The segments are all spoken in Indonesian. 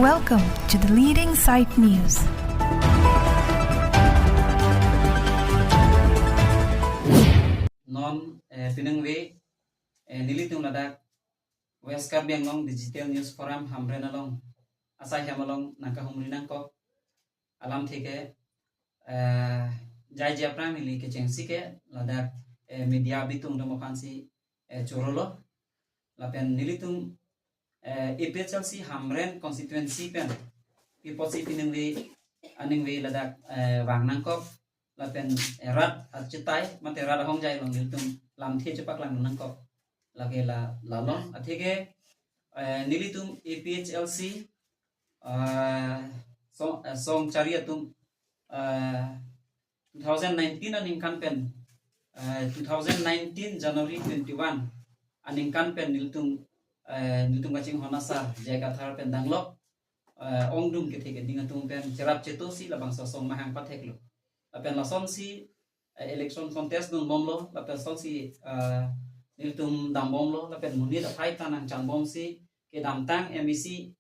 Welcome to the Leading Sight News. Non pinangwe nilitung ladak West Karbi Anglong Digital News Forum hamren along asai hamalong nangka humrinang ko alam theke jai japram ili ke chengsi ke ladak media bitung damo fansi chorolo lapen nilitung EPHLC hamren constituency pen piposi pinangwe aningwe ladak wangnang ko lapen erat atcitai mate rada hong jai long nilitung lam the cepak lang nangko lage la lalong athege nilitung EPHLC song chariatum 2019 aning kan pen 2019 January 21 aning kan pen nilitung kaching honasa jaga thar pen danglok ongdum ke thege dingatung pen cerap cetosi labang sosong mahang patheklo apen lason si election contest dun bomlo lapen son si niltum dam bomlo lapen munir phai tanang chan bom si ke damtang MEC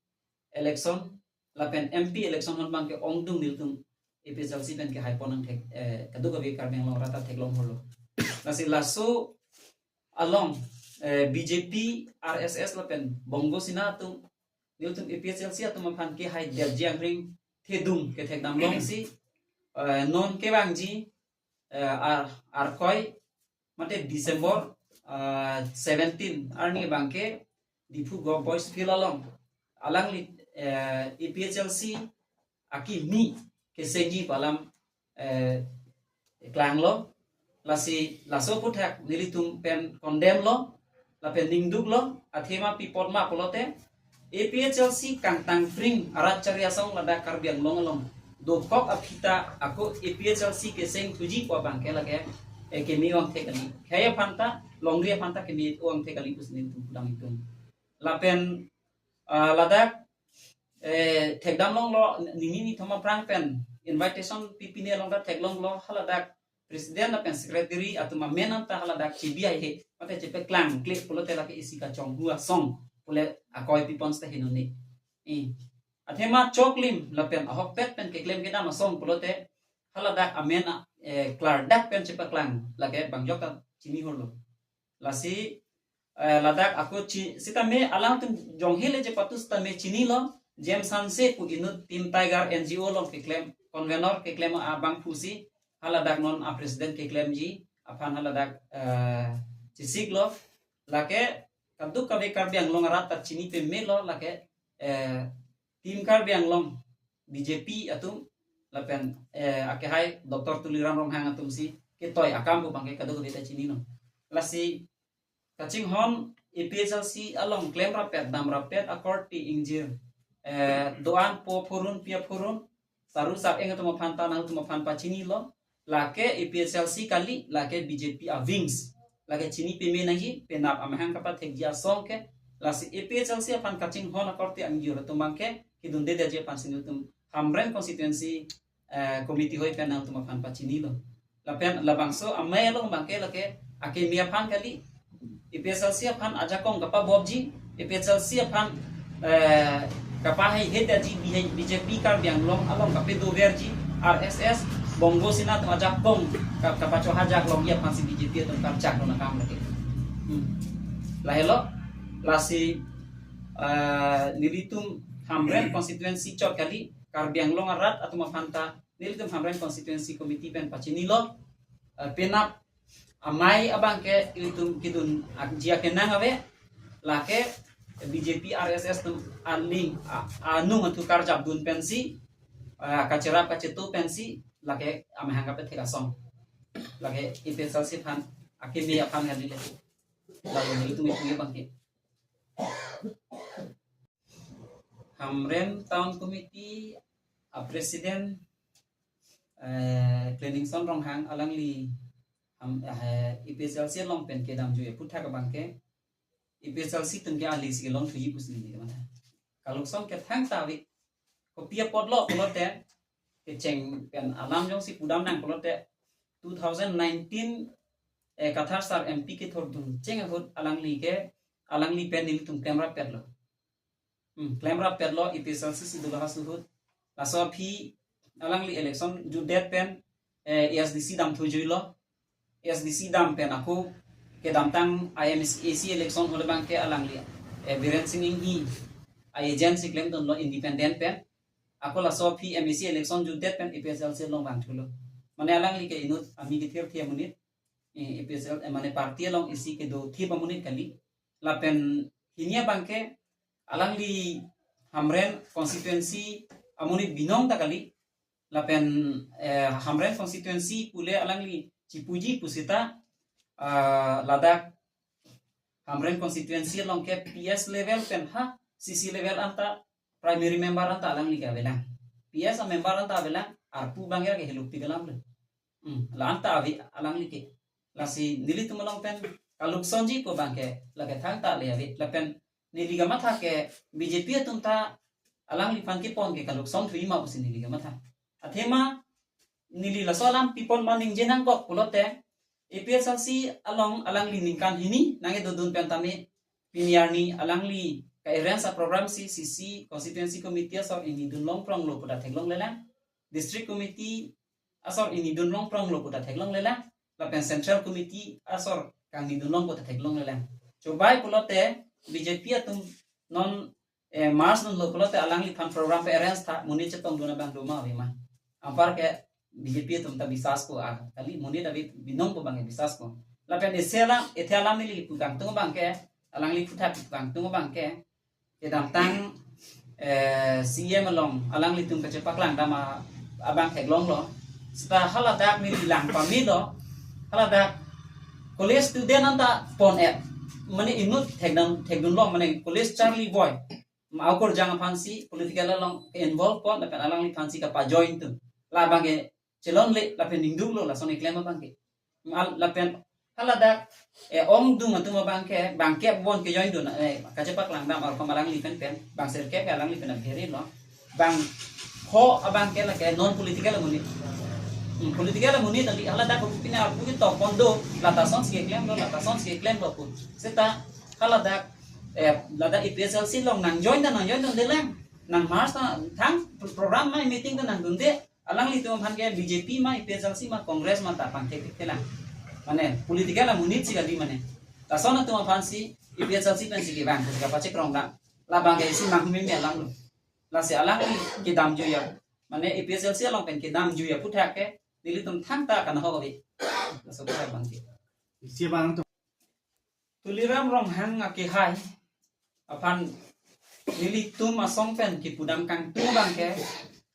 election lapen MP election hon bang ke ongdum niltum EPHLC pen ke haiponang thek kadu ka bekar beng long rata theklong holo nasi laso along BJP RSS lapen bongo sina tum niltum EPHLC atum phan ke hai derjiang ring thedum ke thek dam long si non ke bangji arkoi mate December 17 arni bangke dipu go boys filalong alangli EPHLC aki mi ke seji palam klanglo lasi laso puthak nilitum pen condemn lo la pen ningduk lo athema pipot ma polote EPHLC kangtang pring arat chariasong lada karbiang longalong do kok apita aku EPHLC ke seng tuji ko bangke lage ke mi wang thekali khaya phanta longria phanta ke mi wang thekali kusnin tu dang itu lapen ladak thekdam long lo nini thoma prang pen invitation pipine long da theklong lo haladak presiden lapen secretary atuma menan ta haladak CBI he mate chepe klang click polote lake isika chong hua song pole akoi pipons ta hinuni athema choklim lapen ahok pet pen ke klem kita masong polote haladak amena klar dak pen chepa klang lage bangjok ta chini holo lasi ladak aku sita me alang tum jonghele je patus ta me chini lo jem sanse ku inut tim tiger NGO lo ke klem convenor ke klem abang fusi haladak non a president ke klem ji afan haladak cisik lo lake kaduk kabe karbiang long rat ta chini pe me lo lake tim karbiang long BJP atum lapen ake hai Dr. Tuliram Ronghang atum si ketoy akam bu bangke kadu beta chini no lasi kaching hon EPHLC along claim rapet dam rapet accord ti injir doan po phurun pia phurun saru sak eng atum phanta nang tum phan pa chini lo lake EPHLC kali lake BJP a wings lake chini pe me nahi penap amhang kapat thekja song ke lasi EPHLC apan kaching hon accord ti anjir atum bangke kidun de je pansin tum hamren constituency committee hoi pen tum phan pa chini lo lapen labangso amay lo bangke lake ake mia phan kali EPHLC aphan ajakong kapa bobji EPHLC aphan kapa hai hedaji BJP kar biang long along kape do verji RSS bongo sina tum ajakong kapa cho hajak long ya phan si BJP tum kar chak lo nakam lake lahelo lasi nilitum hamren constituency chot kali karbiang long arat atau mafanta nilitum hamren constituency committee pen pachini lo penap amai abang ke ilitum kidun jia kenang ave lake BJP RSS tum aling anung atu karjab dun pensi kacerap kacetu pensi lake amahanga pe thekasong lake EPHLC phan akimi apan ngadile lalu nilitum itu bangke hamren town committee presiden cleaning son Ronghang alangli EPHLC long pen ke dam jue putha ka bangke EPHLC tum ke ali si long thuji pusni ni mana kalau son ke thang tawi ko pia podlo polote ke cheng pen alam jong si pudam nang polote 2019 kathar sar MP ke thor dun cheng hot alangli pen nil tum camera perlo claim rap pet lo IPSLC sidul hasuhut laso phi alangli election judet pen ASDC dam thujui lo ASDC dam pen aku ke dam tang IMAC election hole bang ke alangli Biren Singh hi agency claim don lo independent pen aku laso phi MEC election judet pen IPSLC long bang thulo mane alangli ke inut ami ke thir munit IPSL mane party long isi ke do thi pamunit kali lapen hinia bangke alangli hamren constituency amunit binong ta kali lapen hamren constituency pule alangli cipuji pusita ladak hamren constituency long ke PS level pen ha CC level anta primary member anta alangli ka belang PS member anta belang arpu bangera ke heluk tigalam le la anta avi alangli ke lasi nili tumalong pen kaluk sonji ko bangke lage thang ta le avi lapen nili ga matha ke BJP tumta alangli pan ki pon ke kaluk son thui ma usin nili ga matha athema nili la solam pipon maning jenang ko kulote APSLC along alangli ningkan hini nange dodun pen tame piniarni alangli ka erensa program CC constituency committee asor ini dunlong prong lo puda theglong lela district committee asor ini dunlong prong lo puda theglong lela lapen central committee asor kang ni dunlong puda theglong lela cobai pulote BJP atum non mars non lo pulote alangli fan program pe erensa ta muni chetong duna bang duma wema ampar ke BJP atum ta bisas ko kali muni david binong ko bang bisas ko lapen esela etela mili pukang tung bang ke alangli putha pukang tung bang ke kedam tang CM long alangli tum ka cepak lang dama abang theglong lo sta haladak mi bilang pamido haladak college student anta pon mane inut thegdun long mane college Charlie boy maukor jangan fancy political long involve pon lapen alangli fancy ka pa join tu la bange celon le lapen dingdung lo la soni claim bangke lapen haladak ong dung atuma bangke bon ke join dun ka cepak lang dam ar alangli pen bang serke ka alangli pen bheri lo bang ho abang ke la ke non political muni political muni tadi haladak ko pina apu to kondo latason ske claim lo pun seta haladak lada IPSLC long nang join dan delang nang mars thang program mai meeting dan nang dunde alangli tu man ke BJP ma IPSLC ma congress ma ta pang telang mane political munit sih kali mane tasona tu fancy IPSLC pen sih bang ka pace krong la bang ke si mang mi lang lo la se alang ke dam juya mane IPSLC long pen ke dam juya puthak ke dili tum thang ta kan ho bi la so ka bang ke si bang tu tuliram rong hang ke hai apan dili tum asong pen ki pudam kang tu bang ke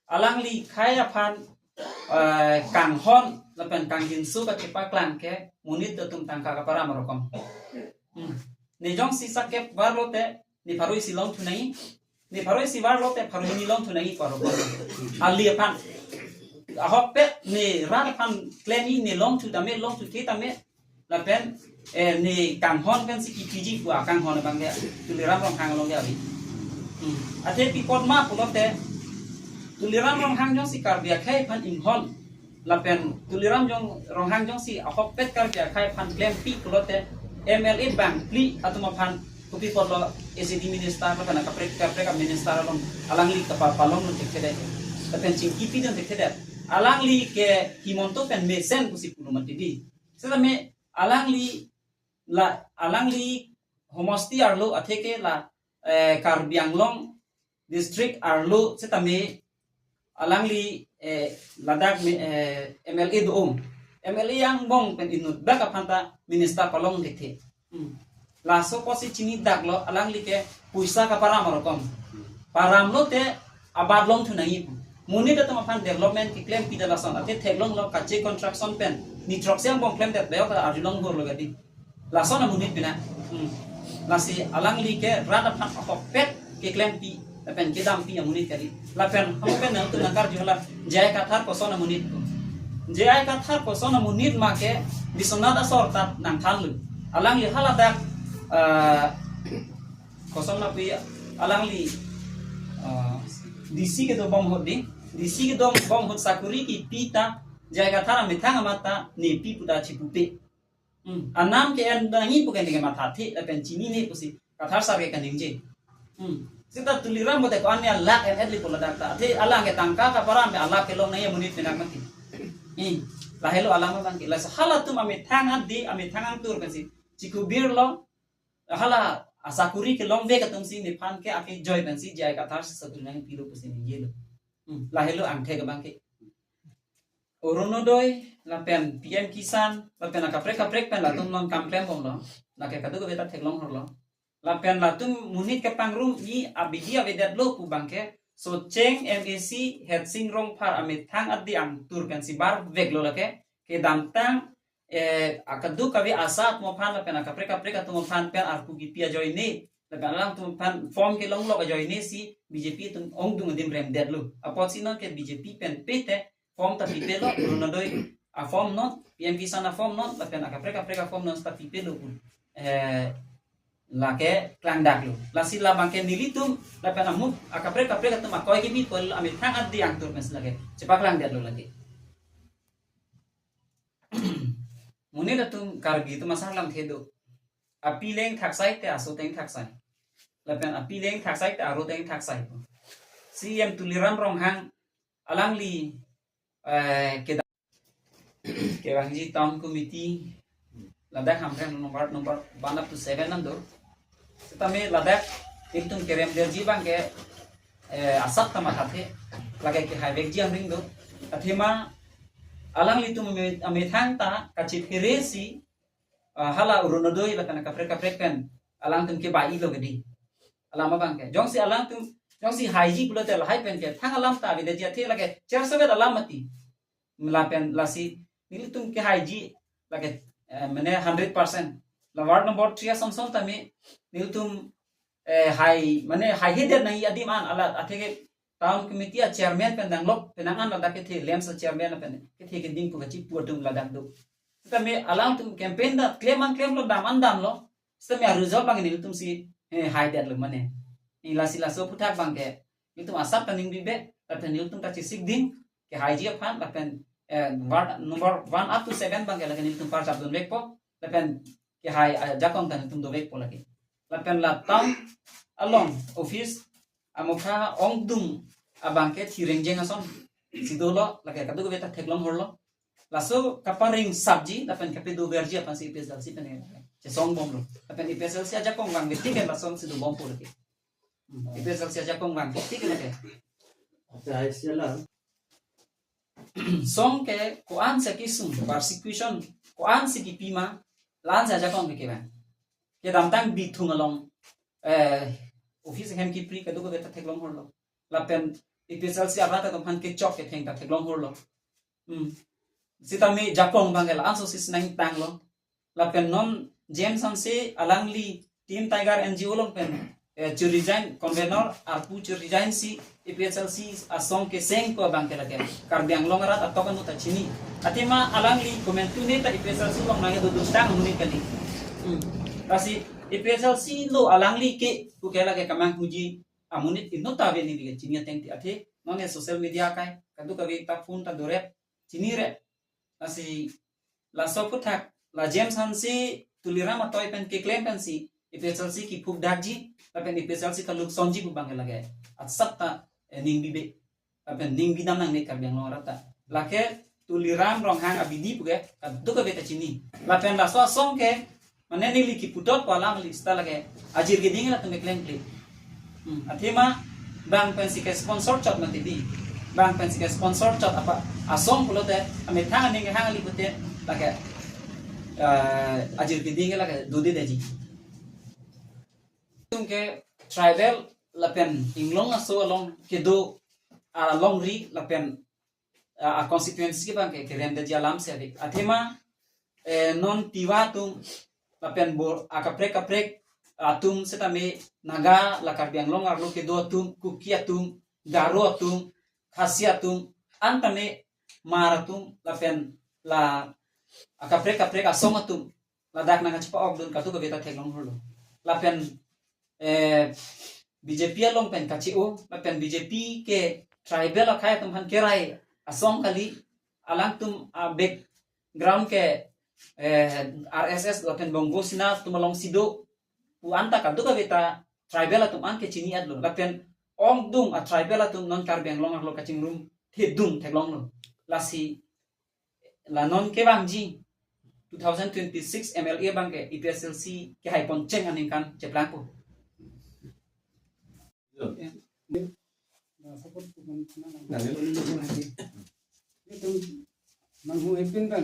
alang li khai apan kang hon lapen kang hinsu ka kepa klan ke munit tum tangka ka para marokom ni jong si sakep warlote ni paroi si long thunai ni paroi si warlote paroi ni long thunai parokom ali apan ahopet ni ran apan kleni ni long thu tame long thu ke tame lapen ni kang hon kan si kiji kwa kang hon bang ya tuliram rong hang long ya bi ate pipot ma pulote tuliram rong hang jong si karbia khai pan in hon lapen tuliram jong rong hang jong si ahopet karbia khai pan klem pi pulote MLA bang pli atuma pan kupi potlo SED minister pa kana kaprek minister long alangli ka palong no tekede lapen cingki pi don tekede alangli ke himonto pen mesen kusi puluman tidi sedame alangli homosti arlo atheke la karbiang long district arlo setame alangli ladak MLA doom MLA yang bong pen inut baka phanta minister palong dekhe la so posi chini daglo alangli ke puisa ka param rokom param lo te abad long thunai muni da tama fan development ki claim pidala son ate theglong lo kache construction pen ni troxiang bong claim dat beo ka arjulong hor lo gadi la sona muni pina la si alangli ke rada phan pet ke claim pi pen ke dam pi muni kali la pen hom pen na tu nakar jola jay ka thar ko sona muni jay ka thar ko sona muni ma ke bisonada sorta nang thanlu alangli haladak ko sona pi alangli DC ke do bom hodi DC ke do bom hod sakuri ki pita jaga thara methanga mata ne pi puda chipupe anam ke andangi puken ke mata thi apen chini ne pusi kathar sarge kaningje Sita tuliram bote ko anya lak and edli pola dakta. Ate alang ke tangka ka para me alak ke long na ya munit penak mati. La helo alam bang ki la hala tum amit thang di amit thang tur kan si. Ciku bir lo hala asakuri ke long ve ka tum si ni phan ke ake joy kan si jai ka thar sa tu nang pilo pusin yelo. La helo ang the ka bang ki. Oronodoy la pen PM Kisan la pen kaprek pen la tum non kamplem bom lo. La ke kadu ko beta theklong hor lo. La pen la tum munit ke pangrum i abigi avedat lo ku bangke so cheng MAC het sing rong par amit thang addi ang tur kan si bar vek lo la ke damtang akadu kavi asat mo phan la pen kaprek tum phan pen ar ku gi pia joy ne la pen lang tum phan form ke long lo ka joy ne si BJP tum ong dung dim rem det lo apot sinon ke BJP pen pete form ta pipelo runadoi a form not PM Kisan a form not la pen kaprek form non sta pipelo la ke klang dak lu la si la bangke nilitum la pen amut akaprek tum akoy gibi pol amit thang addi ang tur mes lage cepak klang dak lu lagi muni datum kargi tu masalam thedo api leng thaksai te aso teng thaksai la pen api leng thaksai te aro teng thaksai si em tuliram rong hang alang li ke bangji town committee ladak hamren nomor 1 up to 7 nandur tame ladak itum kerem derji bangke asat tama thathe lagai ke hai vekji amring do athema alang litum ame thang ta kachi piresi hala urunodoi la kana kaprek pen alang tum ke bai lo gedi alama bangke jongsi alang tum jongsi haiji kulote la hai pen ke thang alam ta bi de the lage cher sobe alamati melapen lasi nilitum ke haiji lage mane 100% la ward number 3 samsam tame niltum hai mane hai hede nahi adiman ala athege town committee chairman pen danglok penangan la dake the lems chairman pen ke the ke ding pu chi putum la dak do tame alang tum campaign da claim lo dam lo tame result bang niltum si hai dat lo mane ila sila so putak bang ke niltum asap taning bibe ta niltum ta chi sik ding ke hai ji phan la pen ward number 1 up to 7 bang ke la niltum par chap don vek po la pen ke hai jakong tan tum do vek po lagi lapen la tam along office amokha ongdum abangke thirengjeng ason sidolo lake kadu beta theklong horlo laso kaparing sabji lapen kape do verji apan si pesal si pen che song bom lo lapen pesal si aja kong bang betik la song sidu bom po lake pesal si aja kong bang betik lake Acha sila song ke koan se kisum persecution koan si kipima lan sa aja kong ke ban ke damtang bithung along office hem ki pri kadu ko beta theklong horlo lapen ipesal si arata tom han ke chok ke theng ta theklong horlo sitami jakong bangela anso sis nang tanglo lapen non jameson se alangli team tiger NGO long pen to resign convener arpu to resign si ipesal si asong ke seng ko bangela ke karbiang long rat atokan uta chini atima alangli komentu ne ta ipesal si long nang do dustang muni kali kasi ipesal si lo alangli ke kukela ke kamang puji amunit ino tabe ni dige chinia tengti athe none social media kai kadu kabe ta phone ta dore chini re asi la soputhak la james hansi tulirama toy pen ke claim pen si ipesal si ki phuk dakji ta pen ipesal si kaluk sonji bu bang lage at satta ning bibe ta pen ning bidam nang ne karbiang lo rata la ke tuliram rong hang abidi puge kadu kabe ta chini la pen la so song ke mane nili ki putot ko alam lista lage ajir ge dingla tum klem kli athema bang pensi ke sponsor chot mati di bang pensi ke sponsor chot apa asong pulote ame thang ning hang li pute lage ajir ge dingla lage dudi deji tum ke tribal lapen inglong aso along ke do along ri lapen a consequence ke bang ke rem deji alam se athema non tiwa tum lapen bor akaprek atum setame naga la karbiang long arlo ke do atum kukia tum daro atum khasia atum antame maratum lapen la akaprek asong atum la dak nanga chpa ok don katu ko beta theklong holo lapen BJP along pen kachio lapen BJP ke tribal akhai tum han kerai asong kali alang tum background ke RSS lapen bongo sina tumalong sido puanta kadu ka beta tribal atum an ke chini ad lo lapen ong dung a tribal atum non Karbiang long lo kaching room the dung theklong lo lasi la non ke bang ji 2026 MLA bang ke EPSLC ke hai pon cheng aning kan cheplang po support itu manghu epin kan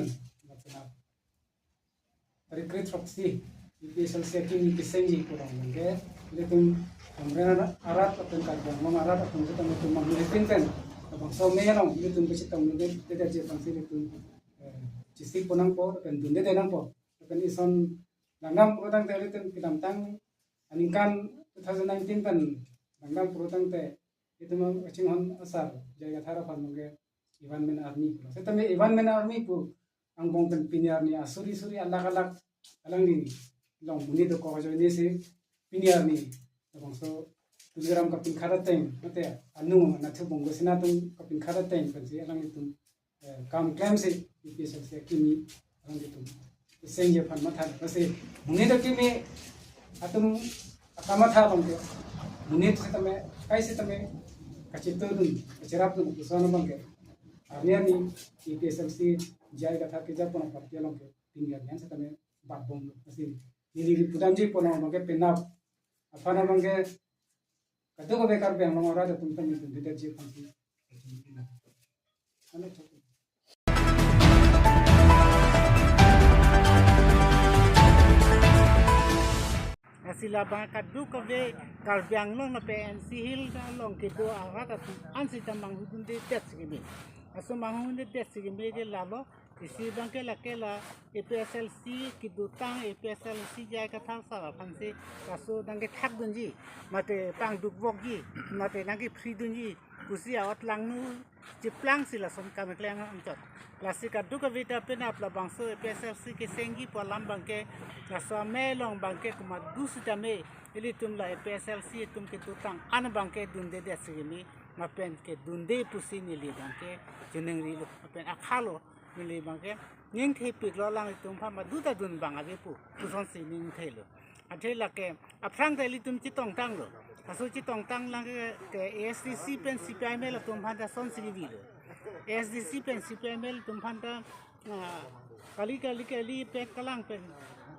recruit proxy EPSL setting kisenji kurang mangke itu amrena arat atau kadang mong arat atau kita itu manghu epin kan bang so merong itu bisa tamu kita je pangsi itu cisi ponang po kan dunde tenang po kan ison langgam protang tele itu kidamtang aningkan 2019 kan langgam protang te itu mang cinghon asar jaga thara pan mangke Iwan Men Army pu setame Iwan Men Army pu ang bong pen piniar ni asuri alak alang ni long muni to ko jo ni si piniar ni bang so tujuram kapin kharateng mate anu na thu bong gosina tum kapin kharateng pan si alang itu kam claim si IPSL se kimi alang itu senje pan matha base muni to kimi atum akamatha bang ke muni to setame kai setame kacitodun kacirap tu kusana bang ke Arniani IPSLC jai kata kerja pun apa dia long ke tinggal yang setame babong masih nili pudamji pun orang ke penap apa nama ke kado ko bekar bang long orang tu tentang itu tidak je pasti ane cukup sila bang kadu ko be Karbiang long na PNC Hill ka long ke do arat at ansi tamang hudun de tet sigimi aso manghun de tet sigimi de lalo isi bang ke la EPSLC ki dutang EPSLC jai ka thang sa phanse kaso dang ke thak dunji mate pang duk bok ji mate nang ke free dunji kusi awat lang nu jiplang sila som kam kleng ang tot lasi ka duka vita pena pla bangso EPSLC ke sengi po lam bangke kaso melong bangke kuma dusu tame ili tum la EPSLC tum ke tutang an bangke dunde de sigimi mapen ke dunde pusi nili bangke jeneng ri mapen akhalo nili bangke ning the pik lo lang tum pha ma duta dun bang ave pu puson si ning the lo athe la ke aprang te li tum chitong tang lo kaso chitong tang lang ke ASDC pen CPIML tum pha da son si vi lo ASDC pen CPIML tum pha da kali pek kalang pen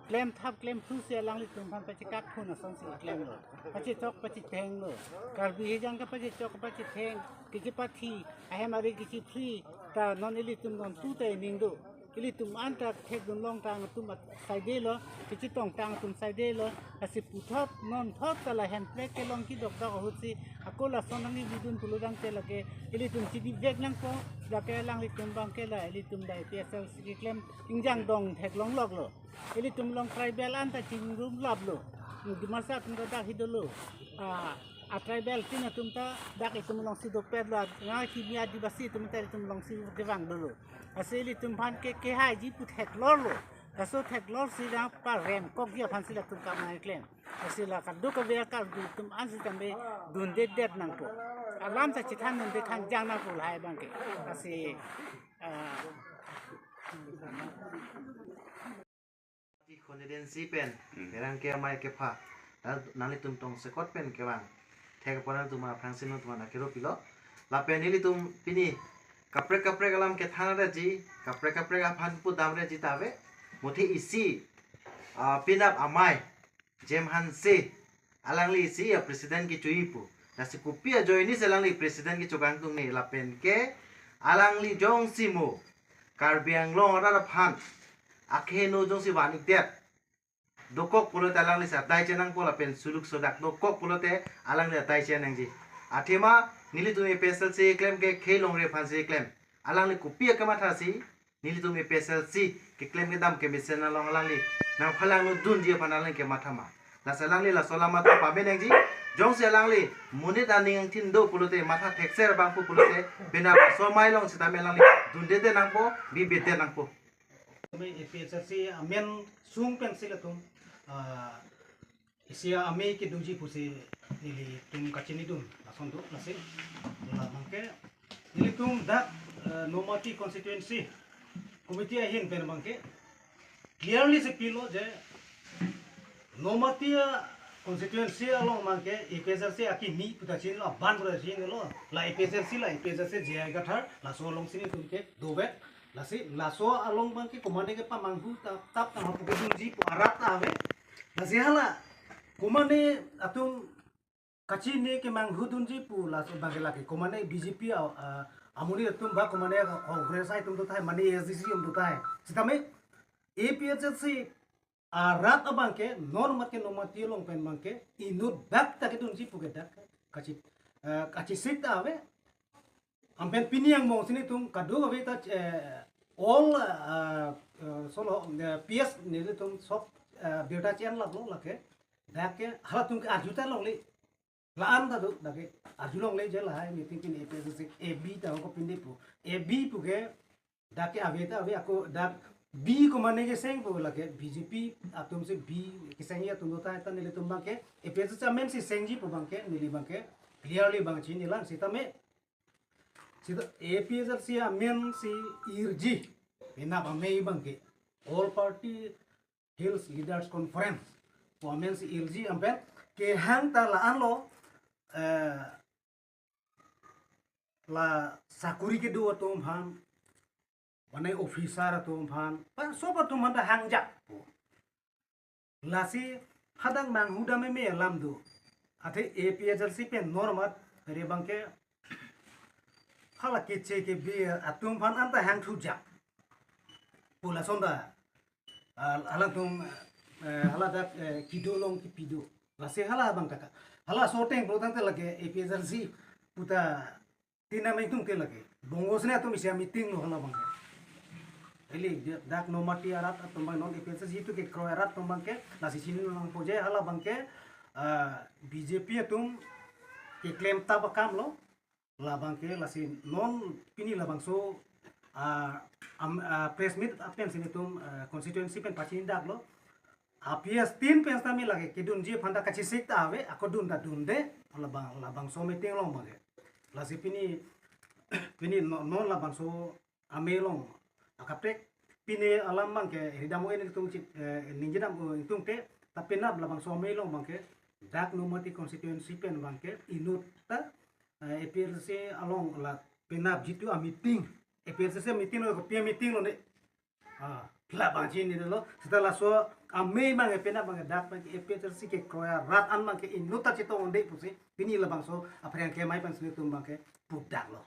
claim thap claim thu se lang li tum phan pa chikap khuna son si claim lo pachi chok pachi theng lo karbi hejang ka pachi chok pachi theng kiji pathi ahem ari kiji free ta non ili tum non tu te ning do ili tum anta thek dun long tang tum side lo kiji tong tang tum side lo asi puthap non thop kala hand plate ke long ki dok da ho si akola sonangi bidun tuludang te lage ili tum chidi bek nang ko da ke lang li tum bang ke la ili tum dai PSL si claim ingjang dong thek long lok lo ili tum long tribal anta ching rum lab lo dimasa tum da hidolo a tribal tina tum ta dak tum long si do pedla nga ki mia di basi tum ta tum long si gewang dolo asili tum phan ke hai ji pu thek lo kaso thek lo si da pa rem kok dia phan sila tum ka mai claim asila ka do ka be ka du tum an si tambe dun de det nang ko alam ta chithan nun de thang jang na ko lai bang ke asi konsidensi pen kerang ke mai ke pha nali tum tong sekot pen ke bang thek pora tuma frangsin tuma na kero pilo la pen ili tum pini kapre galam ke thana re ji kapre ga phan pu dam re ji tabe muthi isi pinap amai jem han se alangli isi ya president ki chui pu nasi kupia joini selangli president ki chogang tung ni la pen ke alangli jong simu Karbiang long ra phan akhe no jong si wanik det dokok pulo talang li sa tai chenang pola pen suluk sodak dokok pulo te alang le tai chenang ji athema nili tumi PSL si claim ke khelong re phan si claim alang li kupia kama tha si nili tumi PSL si ke claim ke dam ke misen na long alang li na phalang no dun ji phan alang ke matha ma la salang li la solama to pa beneng ji jong se alang li munit aning tin do pulo te matha thekser bang pu pulo te bena so mai long sita me alang li dun de te nang po bi be te nang po EPSLC amen sung pen sila tum isia ame ki duji pusi nili tum kachini dum ason tu nasi la mangke nili tum that nomati constituency committee ahin pen mangke clearly se pilo je nomati constituency along mangke EPSLC aki ni puta chin la ban puta chin lo la EPSLC jai gathar la so long sini tumke dobe la si la so along mangke komande ke pa manghu tap ta hapu ji pu arat ave la si hala komande atung kachi ne ke manghu dunji pu la so bangke la ke komande BJP amuni atung ba komande congress ai tum to thai mani SDC um to thai sitame EPSLC arat abangke non matke nomati long pen bangke inut bak tak itu nji puke dak kaci sita ave ampen pini yang mau sini tum kado ave ta all solo PS ni tum sop beta chen la lo lake dak ke hala tum ke ajuta long le laan ta do dak ajulong le je la hai meeting pin EPSC AB ta ko pindi pu AB puke dak ke ave ta ave aku dak B komane ke seng po lake BJP atum se B ke seng ya tum dota ta nile tum bangke EPSC men si sengji po bangke nili bangke clearly bang chin nilang sita me sita EPSC men si irji ena ba mei bangke all party hills leaders conference po men si irji ampen ke hang ta la anlo la sakuri ke do tum han Wanai officer atau umpan, pan sobat tu manda hangjak. Lasi hadang mang huda me lam do. Ate APSLC pen normat dari bangke hala kece ke be atum pan anta hang thujak. Pula sonda hala tum hala dak kidolong ki pido. Lasi hala bang taka. Hala sorteng protan te lage APSLC puta tina me tum te lage. Bongosne atum isia meeting lo hala bangke. Eli dak no mati arat atau non EPSC itu ke kroy arat tumbangke nasi sini nang poje hala bangke BJP atum ke claim tabakam lo la bangke lasi non pini la bangso press meet apen sini tum constituency pen pachin dak lo apias tin pen stami lage kidun ji phanda kachi sik ta ave akodun da dunde la bangso meeting long bangke lasi pini non la bangso amelong akaprek pine alam bangke hidamu ini tung ninjidam tung te tapi na belabang somai long bangke dak nomati constituency pen bangke inut ta EPSC along la penab jitu a meeting EPSC meeting lo pia meeting lo ne la bangji ni lo setelah so ame bang penab bang dak bang EPSC ke kroya rat an bangke inut ta cito onde pusi pini labang so apa yang kemai pan sini tum bangke budak lo